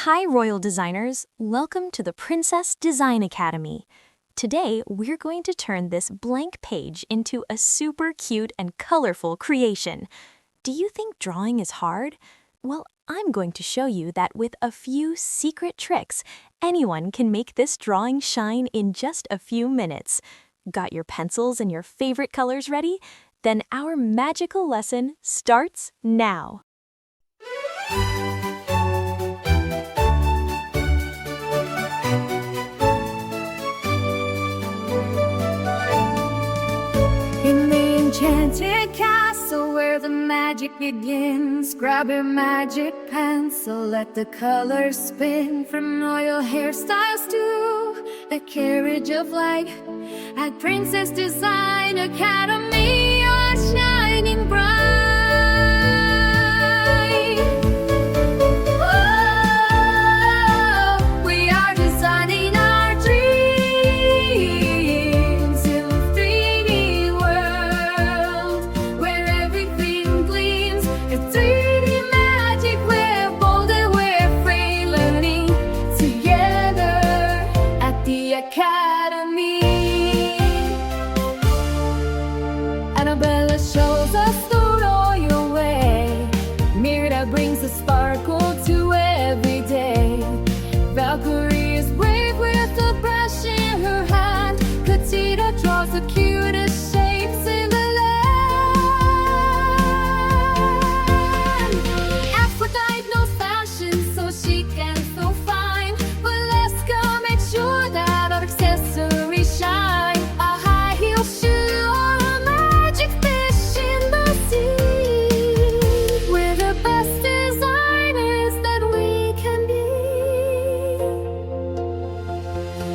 Hi, Royal Designers! Welcome to the Princess Design Academy. Today, we're going to turn this blank page into a super cute and colorful creation. Do you think drawing is hard? Well, I'm going to show you that with a few secret tricks, anyone can make this drawing shine in just a few minutes. Got your pencils and your favorite colors ready? Then our magical lesson starts now. In the enchanted castle where the magic begins, grab your magic pencil, let the colors spin. From royal hairstyles to the carriage of light, at Princess Design Academy, you're shining bright. Oh, we are designing our dreams in a 3D world where everything gleams. It's 3D magic, we're bold and we're free, learning together at the Academy. Annabella shows us the royal way, Mirta brings a sparkle to every day. Valkyrie is brave with a brush in her hand, Katina draws the cutest shapes in the land. Aphrodite knows fashion so she can so fine, but let's go make sure that our accessories shine. A high heel shoe or a magic fish in the sea, we're the best designers that we can be.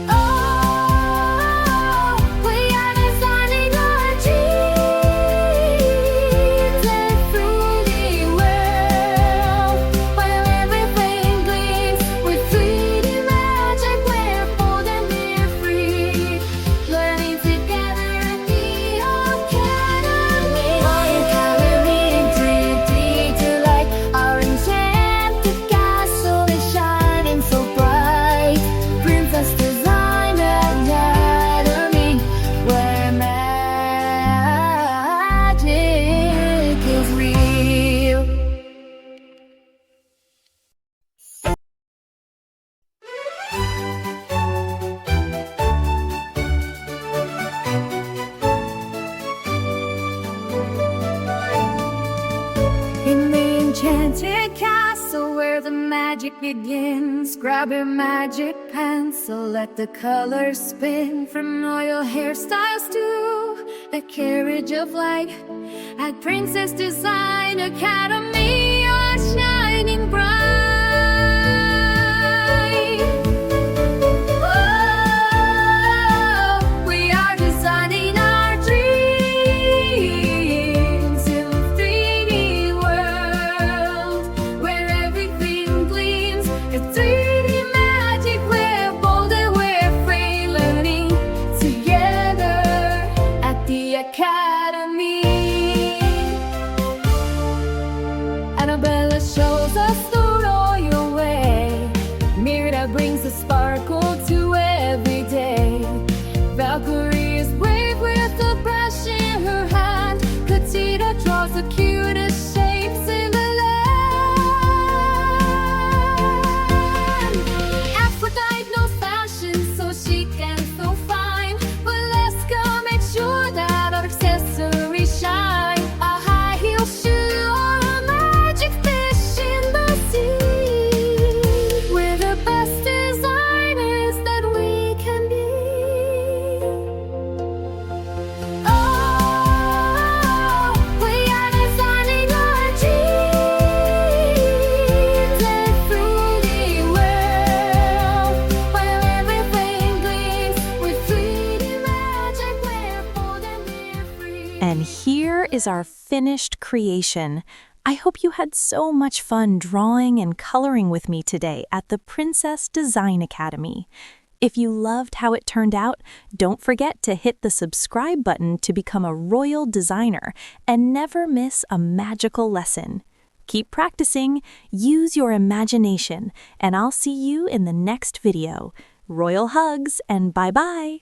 Oh, we are designing our dreams in a 3D world where everything gleams. With 3D magic, we're bold and we're free, learning together at the Academy. Our Academy in 3D delight, our enchanted castle is shining so bright. Princess Design Academy, where magic is real. In the enchanted castle where the magic begins, grab your magic pencil, let the colors spin. From royal hairstyles to the carriage of light, at Princess Design Academy, you're shining bright. Oh, we are designing our dreams in a 3D world where everything gleams. It's 3D magic, we're bold and we're free, learning together at the Academy. Annabella shows us the royal way, Mirta brings a sparkle to every day. Valkyrie is brave with a brush in her hand, Katina draws the cutest shapes in the land. Aphrodite knows fashion so she can so fine, but let's go make sure that our accessories shine. A high heel shoe or a magic fish in the sea, we're the best designers that we can be. Oh, we are designing our dreams in a 3D world where everything gleams. With 3D magic, we're bold and we're free. And here is our finished creation. I hope you had so much fun drawing and coloring with me today at the Princess Design Academy. If you loved how it turned out, don't forget to hit the subscribe button to become a royal designer and never miss a magical lesson. Keep practicing, use your imagination, and I'll see you in the next video. Royal hugs and bye-bye!